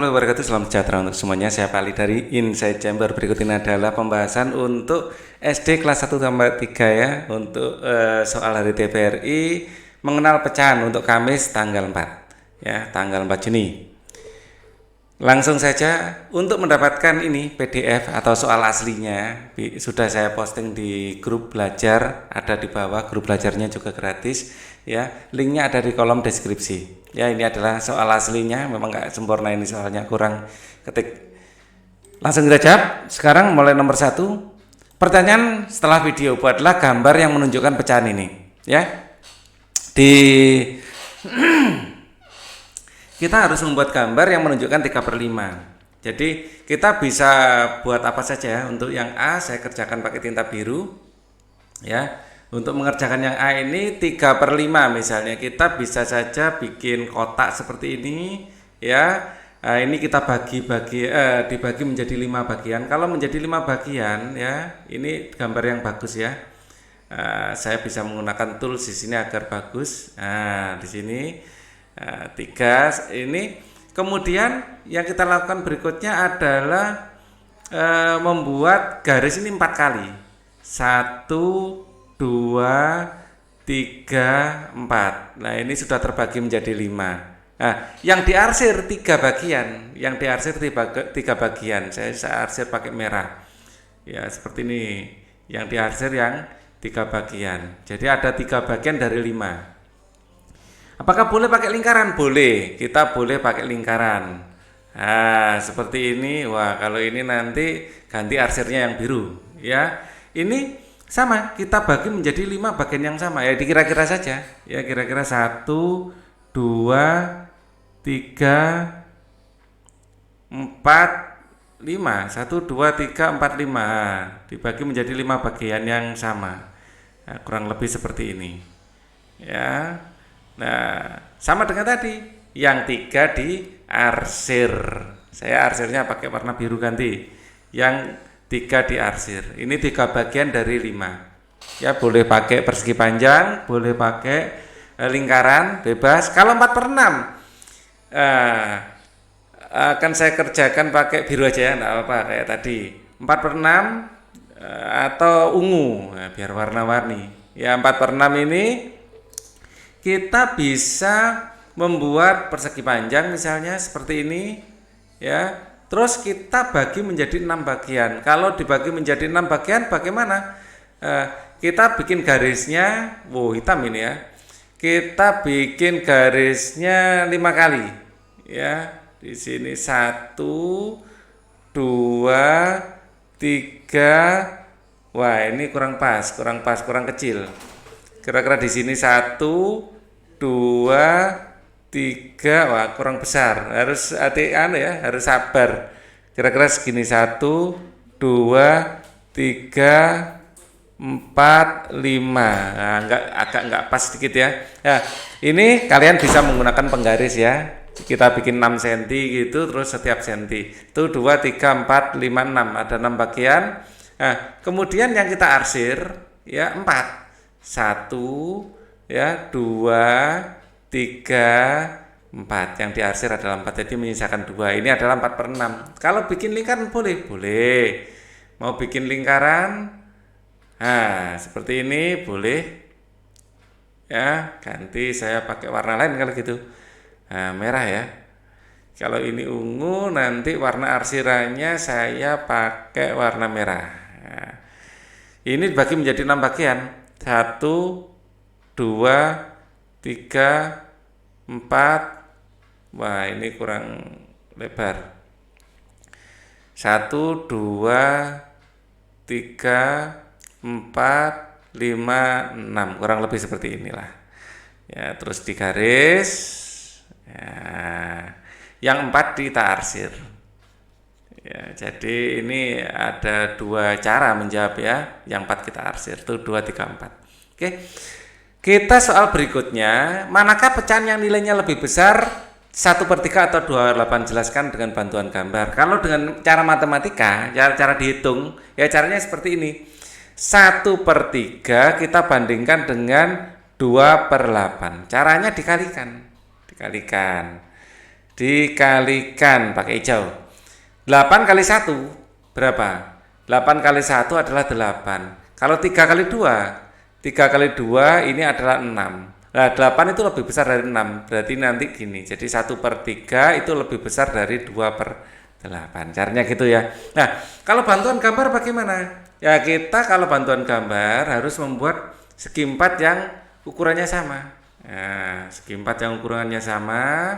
Halo wabarakatuh, salam sejahtera untuk semuanya. Saya Pak Ali dari Inside Chamber. Berikut ini adalah pembahasan untuk SD kelas 1 sampai 3 ya. Untuk soal hari TVRI mengenal pecahan untuk Kamis tanggal 4 ya, tanggal 4 Juni. Langsung saja untuk mendapatkan ini PDF atau soal aslinya sudah saya posting di grup belajar, ada di bawah. Grup belajarnya juga gratis ya. Linknya ada di kolom deskripsi. Ya, ini adalah soal aslinya, memang nggak sempurna ini soalnya, kurang ketik. Langsung kita jawab. Sekarang mulai nomor 1. Pertanyaan setelah video buatlah gambar yang menunjukkan pecahan ini ya. Di kita harus membuat gambar yang menunjukkan 3/5. Jadi kita bisa buat apa saja. Untuk yang A saya kerjakan pakai tinta biru ya. Untuk mengerjakan yang A ini 3/5 misalnya, kita bisa saja bikin kotak seperti ini ya. Nah, ini kita dibagi menjadi 5 bagian. Kalau menjadi 5 bagian ya, ini gambar yang bagus ya. Saya bisa menggunakan tools di sini agar bagus. Nah, di sini 3 ini. Kemudian yang kita lakukan berikutnya adalah membuat garis ini 4 kali. 1, 2, 3, 4. Nah, ini sudah terbagi menjadi 5. Nah, yang diarsir 3 bagian, tiga bagian. Saya arsir pakai merah. Ya, seperti ini. Yang diarsir yang 3 bagian. Jadi ada 3 bagian dari 5. Apakah boleh pakai lingkaran? Boleh, kita boleh pakai lingkaran. Nah, seperti ini. Wah, kalau ini nanti ganti arsirnya yang biru ya. Ini sama, kita bagi menjadi 5 bagian yang sama ya, dikira-kira saja ya, kira-kira 1, 2, 3, 4, 5. 1, 2, 3, 4, 5. Dibagi menjadi 5 bagian yang sama. Nah, kurang lebih seperti ini ya. Nah, sama dengan tadi, yang 3 diarsir. Saya arsirnya pakai warna biru ganti. Yang 3 diarsir. Ini 3 bagian dari 5. Ya, boleh pakai persegi panjang, boleh pakai lingkaran, bebas. Kalau 4/6 akan saya kerjakan pakai biru aja ya, enggak apa-apa kayak tadi. 4/6 atau ungu, nah, biar warna-warni. Ya, 4/6 ini kita bisa membuat persegi panjang misalnya seperti ini ya. Terus kita bagi menjadi 6 bagian. Kalau dibagi menjadi 6 bagian bagaimana? Kita bikin garisnya, hitam ini ya. Kita bikin garisnya 5 kali ya. Di sini 1, 2, 3. Wah, ini kurang pas, kurang kecil. Kira-kira di sini 1, 2, 3. Wah, kurang besar. Harus harus sabar. Kira-kira segini. 1, 2, 3, 4, 5. Nah, agak nggak pas sedikit ya. Nah, ini kalian bisa menggunakan penggaris ya. Kita bikin 6 cm gitu, terus setiap senti. Itu 2, 3, 4, 5, 6. Ada 6 bagian. Nah, kemudian yang kita arsir ya 4. 1 ya, 2, 3, 4. Yang diarsir adalah 4, jadi menyisakan 2. Ini adalah 4/6. Kalau bikin lingkaran boleh. Mau bikin lingkaran, nah seperti ini boleh ya. Ganti saya pakai warna lain kalau gitu. Nah, merah ya. Kalau ini ungu, nanti warna arsirannya saya pakai warna merah. Nah, ini dibagi menjadi 6 bagian. 1, 2, 3, 4. Wah, ini kurang lebar. 1, 2, 3, 4, 5, 6. Kurang lebih seperti inilah ya. Terus digaris ya. Yang 4 kita arsir ya. Jadi ini ada 2 cara menjawab ya. Yang 4 kita arsir, itu 2, 3, 4. Oke. Kita soal berikutnya, manakah pecahan yang nilainya lebih besar, 1/3 atau 2/8? Jelaskan dengan bantuan gambar. Kalau dengan cara matematika, cara dihitung ya, caranya seperti ini. 1/3 kita bandingkan dengan 2/8. Caranya dikalikan. dikalikan pakai hijau. 8 kali 1 berapa? 8 kali 1 adalah 8. Kalau 3 kali 2, 3 kali 2 ini adalah 6. Nah, 8 itu lebih besar dari 6. Berarti nanti gini, jadi 1/3 itu lebih besar dari 2/8. Caranya gitu ya. Nah, kalau bantuan gambar bagaimana? Ya, kita kalau bantuan gambar harus membuat segi 4 yang ukurannya sama. Nah, segi 4 yang ukurannya sama.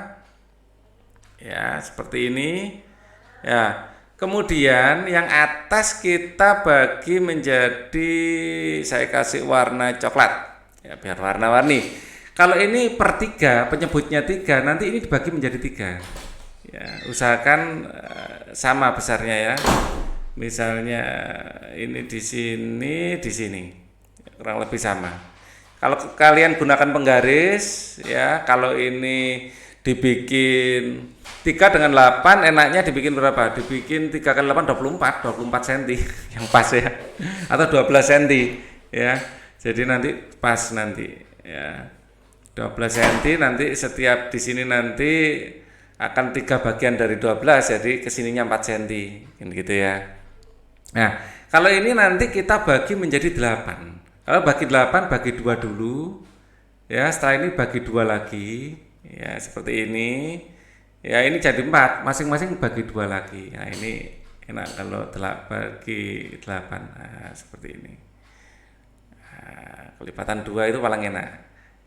Ya, seperti ini. Ya, kemudian yang atas kita bagi menjadi, saya kasih warna coklat. Ya, biar warna-warni. Kalau ini per 3, penyebutnya 3, nanti ini dibagi menjadi 3. Ya, usahakan sama besarnya ya. Misalnya ini di sini, di sini. Kurang lebih sama. Kalau kalian gunakan penggaris ya, kalau ini dibikin 3 dengan 8, enaknya dibikin berapa? Dibikin 3 kali 8 24 cm yang pas ya. Atau 12 cm ya. Jadi nanti pas nanti ya. 12 cm nanti setiap di sini nanti akan 3 bagian dari 12, jadi kesininya 4 cm gitu ya. Nah, kalau ini nanti kita bagi menjadi 8. Kalau bagi 8 bagi 2 dulu. Ya, setelah ini bagi 2 lagi. Ya, seperti ini. Ya, ini jadi 4, masing-masing bagi 2 lagi. Nah, ini enak kalau bagi 8. Nah, seperti ini. Nah, kelipatan 2 itu paling enak.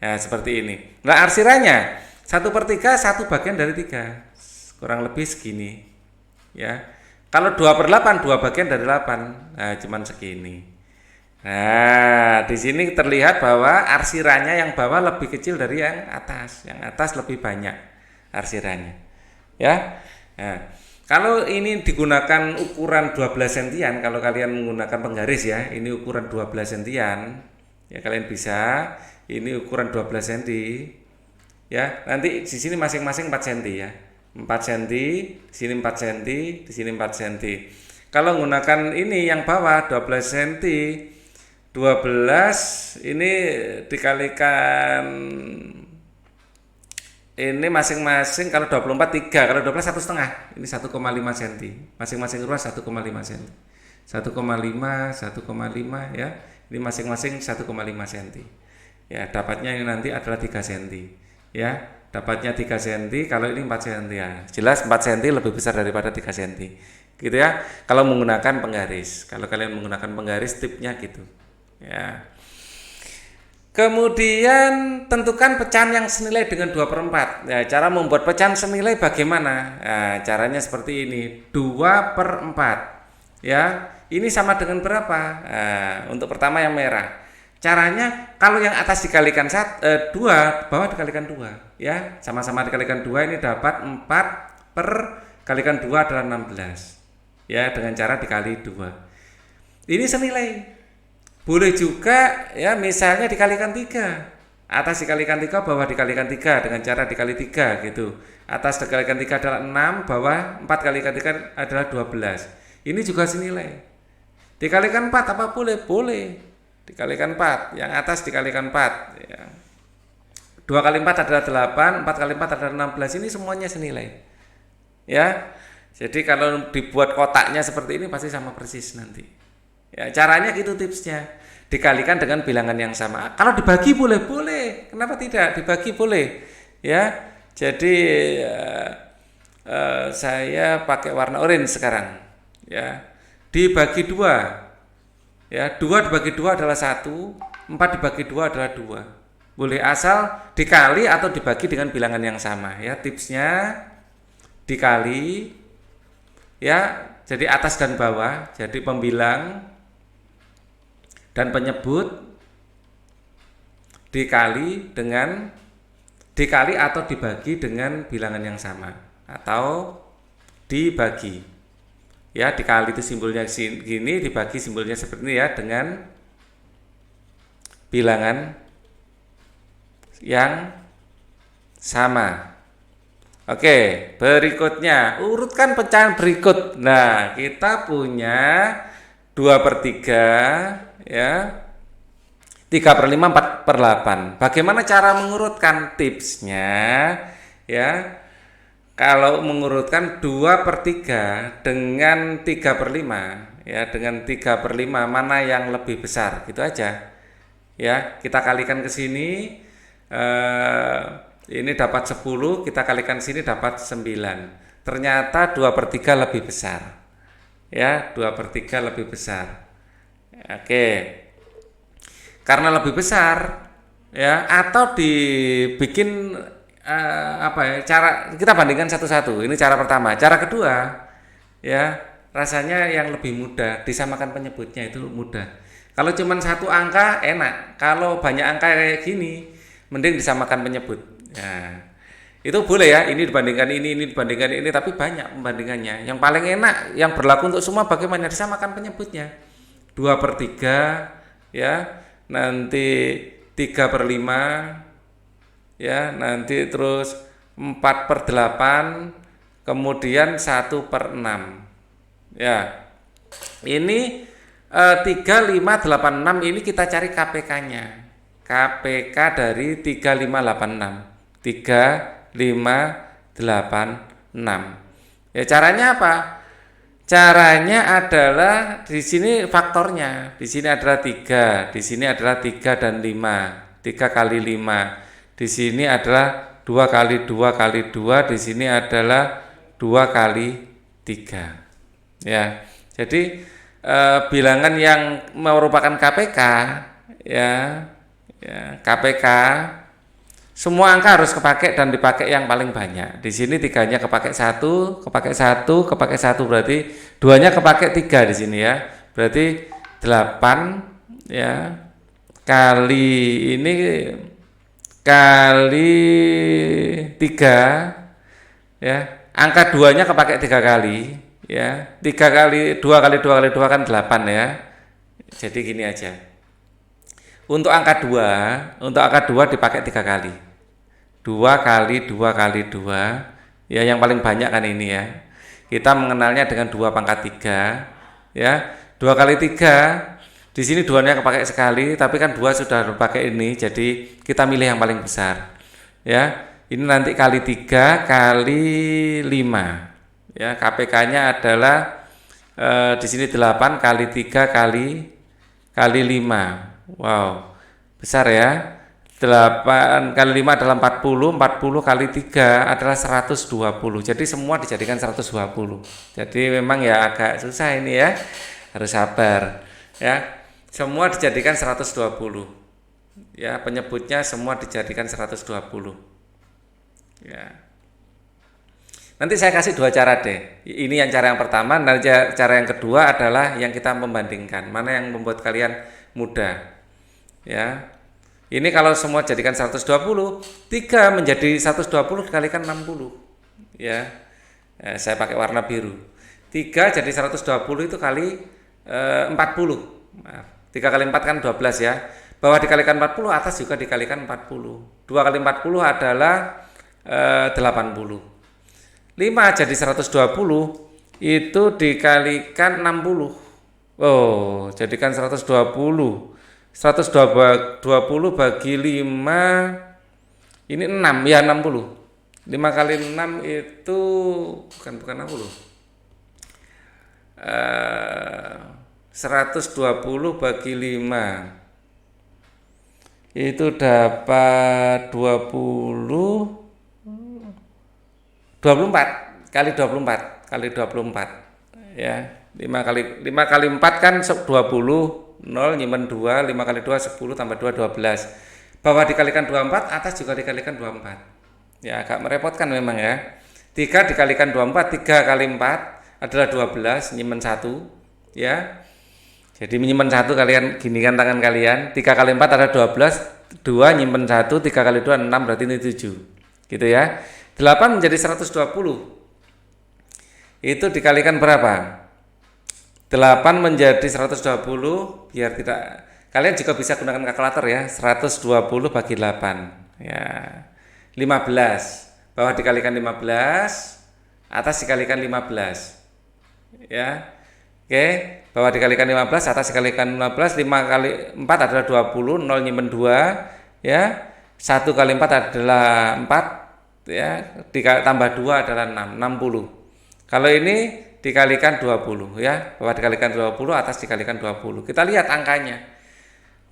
Ya, seperti ini. Nah, arsirannya 1/3 1 bagian dari 3. Kurang lebih segini. Ya. Kalau 2/8 2 bagian dari 8. Nah, cuman segini. Nah, di sini terlihat bahwa arsirannya yang bawah lebih kecil dari yang atas. Yang atas lebih banyak arsirannya. Ya. Nah, kalau ini digunakan ukuran 12 sentian, kalau kalian menggunakan penggaris ya, ini ukuran 12 sentian. Ya, kalian bisa. Ini ukuran 12 cm. Ya, nanti di sini masing-masing 4 cm ya. 4 cm, di sini 4 cm, di sini 4 cm. Kalau menggunakan ini yang bawah 12 cm, 12 ini dikalikan ini masing-masing, kalau 24 3, kalau 12 1,5. Ini 1,5 cm. Masing-masing ruas 1,5 cm. 1,5 ya. Ini masing-masing 1,5 cm. Ya, dapatnya ini nanti adalah 3 cm. Ya. Dapatnya 3 cm, kalau ini 4 cm ya. Jelas 4 cm lebih besar daripada 3 cm. Gitu ya. Kalau menggunakan penggaris. Kalau kalian menggunakan penggaris tipnya gitu. Ya. Kemudian tentukan pecahan yang senilai dengan 2/4. Ya, cara membuat pecahan senilai bagaimana? Nah, caranya seperti ini. 2/4. Ya. Ini sama dengan berapa? Nah, untuk pertama yang merah. Caranya kalau yang atas dikalikan 2, bawah dikalikan 2 ya, sama-sama dikalikan 2 ini dapat 4 per kalikan 2 adalah 16 ya, dengan cara dikali 2. Ini senilai. Boleh juga ya, misalnya dikalikan 3, atas dikalikan 3, bawah dikalikan 3 dengan cara dikali 3 gitu. Atas dikalikan 3 adalah 6, bawah 4 kalikan 3 adalah 12. Ini juga senilai. Dikalikan 4 apa boleh? Boleh. Dikalikan 4, yang atas dikalikan 4 ya. 2 kali 4 adalah 8, 4 kali 4 adalah 16. Ini semuanya senilai ya. Jadi kalau dibuat kotaknya seperti ini pasti sama persis nanti ya. Caranya gitu tipsnya, dikalikan dengan bilangan yang sama. Kalau dibagi boleh, kenapa tidak? Dibagi boleh ya. Jadi saya pakai warna oranye sekarang ya. Dibagi 2 ya, 2 dibagi 2 adalah 1, 4 dibagi 2 adalah 2. Boleh asal dikali atau dibagi dengan bilangan yang sama ya. Tipsnya dikali ya, jadi atas dan bawah, jadi pembilang dan penyebut dikali atau dibagi dengan bilangan yang sama atau dibagi. Ya, dikali itu simbolnya gini, dibagi simbolnya seperti ini ya, dengan bilangan yang sama. Oke, berikutnya urutkan pecahan berikut. Nah, kita punya 2/3 ya, 3/5, 4/8. Bagaimana cara mengurutkan? Tipsnya ya, Kalau mengurutkan 2/3 dengan 3/5, ya, dengan 3/5 mana yang lebih besar, gitu aja. Ya, kita kalikan ke sini, ini dapat 10, kita kalikan sini dapat 9. Ternyata 2/3 lebih besar. Ya, 2/3 lebih besar. Oke. Karena lebih besar, ya, atau dibikin apa ya, cara kita bandingkan satu-satu. Ini cara pertama. Cara kedua, ya, rasanya yang lebih mudah, disamakan penyebutnya itu mudah. Kalau cuma satu angka enak, kalau banyak angka kayak gini mending disamakan penyebut. Ya, itu boleh ya, ini dibandingkan ini dibandingkan ini, tapi banyak pembandingannya. Yang paling enak, yang berlaku untuk semua, bagaimana disamakan penyebutnya. 2/3, ya, nanti 3/5, ya, nanti terus 4/8, kemudian 1/6. Ya, ini 3, 5, 8, 6 ini kita cari KPK-nya. KPK dari 3, 5, 8, 6. 3, 5, 8, 6. Ya, caranya apa? Caranya adalah di sini faktornya. Di sini adalah 3, di sini adalah 3 dan 5. 3 kali 5. Di sini adalah 2 kali 2 kali 2, di sini adalah 2 kali 3. Ya. Jadi bilangan yang merupakan KPK, ya, KPK, semua angka harus kepakai dan dipakai yang paling banyak. Di sini 3-nya kepakai 1, kepakai 1, kepakai 1, berarti 2-nya kepakai 3 di sini, ya. Berarti 8, ya, kali ini kali 3, ya. Angka 2-nya kepakai 3 kali, ya. 3 kali 2 kali 2 kali 2 kan 8, ya. Jadi gini aja. Untuk angka 2 dipakai 3 kali. 2 kali 2 kali 2, ya, yang paling banyak kan ini, ya. Kita mengenalnya dengan 2 pangkat 3, ya. 2 kali 3, di sini 2-nya kepakai sekali, tapi kan 2 sudah dipakai ini, jadi kita milih yang paling besar. Ya, ini nanti kali 3 kali 5. Ya, KPK-nya adalah di sini 8 kali 3 kali 5. Wow, besar ya. 8 kali 5 adalah 40, 40 kali 3 adalah 120. Jadi semua dijadikan 120. Jadi memang ya agak susah ini, ya. Harus sabar, ya. Semua dijadikan 120. Ya, penyebutnya semua dijadikan 120. Ya. Nanti saya kasih 2 cara deh. Ini yang cara yang pertama, dan cara yang kedua adalah yang kita membandingkan. Mana yang membuat kalian mudah. Ya. Ini kalau semua jadikan 120, 3 menjadi 120 dikalikan 60. Ya. Saya pakai warna biru. 3 jadi 120 itu kali 40. Maaf. 3 kali 4 kan 12, ya. Bawah dikalikan 40, atas juga dikalikan 40. 2 kali 40 adalah 80. 5 jadi 120 itu dikalikan 60. Oh, jadikan 120. 120 bagi 5 ini 6, ya, 60. 5 kali 6 itu bukan 60. 120 bagi 5 itu dapat 24 kali 24, ya. 5 kali 4 kan 20, 0 nyimpen 2, 5 kali 2 10 tambah 2 12. Bawah dikalikan 24, atas juga dikalikan 24. Ya, agak merepotkan memang, ya. 3 dikalikan 24, 3 kali 4 adalah 12, nyimpen 1, ya. Jadi menyimpan 1, kalian ginikan tangan kalian. 3 kali 4 ada 12, 2 nyimpen 1, 3 kali 2 6, berarti ini 7. Gitu, ya. 8 menjadi 120. Itu dikalikan berapa? 8 menjadi 120, biar tidak, kalian juga bisa gunakan kalkulator, ya. 120 bagi 8, ya. 15. Bawah dikalikan 15, atas dikalikan 15. Ya. Oke, bawah dikalikan 15, atas dikalikan 15, 5 kali 4 adalah 20, 0 nyimpen 2, ya. 1 kali 4 adalah 4, ya, tambah 2 adalah 6, 60. Kalau ini dikalikan 20 ya, bawah dikalikan 20, atas dikalikan 20. Kita lihat angkanya.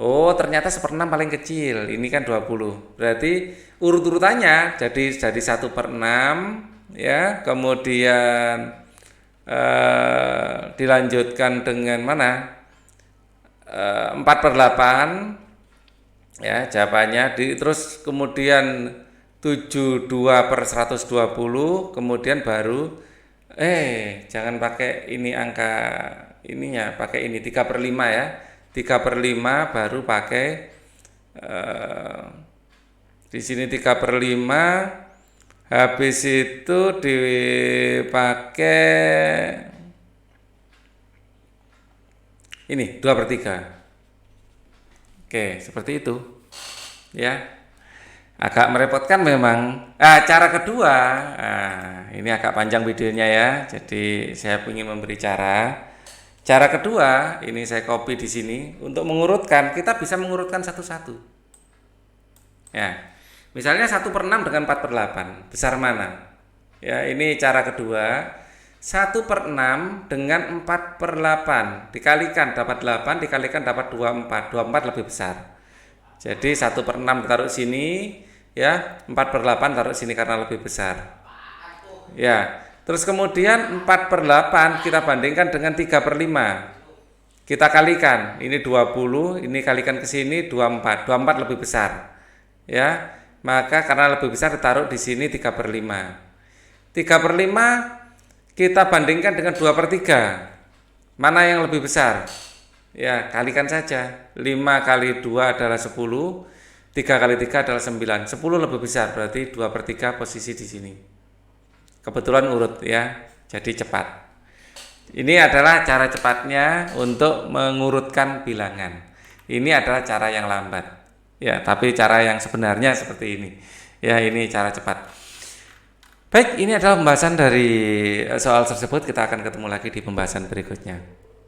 Oh, ternyata 1/6 paling kecil. Ini kan 20. Berarti urut-urutannya jadi 1/6 ya, kemudian dilanjutkan dengan mana? 4/8 ya, jawabannya terus kemudian 72/120, kemudian baru jangan pakai ini angka ininya, pakai ini 3/5 ya. 3/5 baru pakai di sini 3/5, habis itu dipakai ini 2/3. Oke, seperti itu ya. Agak merepotkan memang. Cara kedua, ini agak panjang videonya ya, jadi saya ingin memberi cara kedua. Ini saya copy di sini untuk mengurutkan. Kita bisa mengurutkan satu-satu ya. Misalnya 1/6 dengan 4/8 besar mana ya. Ini cara kedua. 1/6 dengan 4/8 dikalikan dapat 8, dikalikan dapat 24. 24 lebih besar. Jadi 1/6 taruh sini ya, 4/8 taruh sini karena lebih besar. Ya, terus kemudian 4/8 kita bandingkan dengan 3/5. Kita kalikan, ini 20, ini kalikan ke sini 24. 24 lebih besar. Ya, maka karena lebih besar ditaruh di sini 3/5. 3/5 kita bandingkan dengan 2/3. Mana yang lebih besar? Ya, kalikan saja. 5 kali 2 adalah 10, 3 kali 3 adalah 9. 10 lebih besar, berarti 2/3 posisi di sini. Kebetulan urut ya, jadi cepat. Ini adalah cara cepatnya untuk mengurutkan bilangan. Ini adalah cara yang lambat. Ya, tapi cara yang sebenarnya seperti ini. Ya, ini cara cepat. Baik, ini adalah pembahasan dari soal tersebut. Kita akan ketemu lagi di pembahasan berikutnya.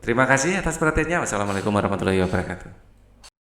Terima kasih atas perhatiannya. Wassalamualaikum warahmatullahi wabarakatuh.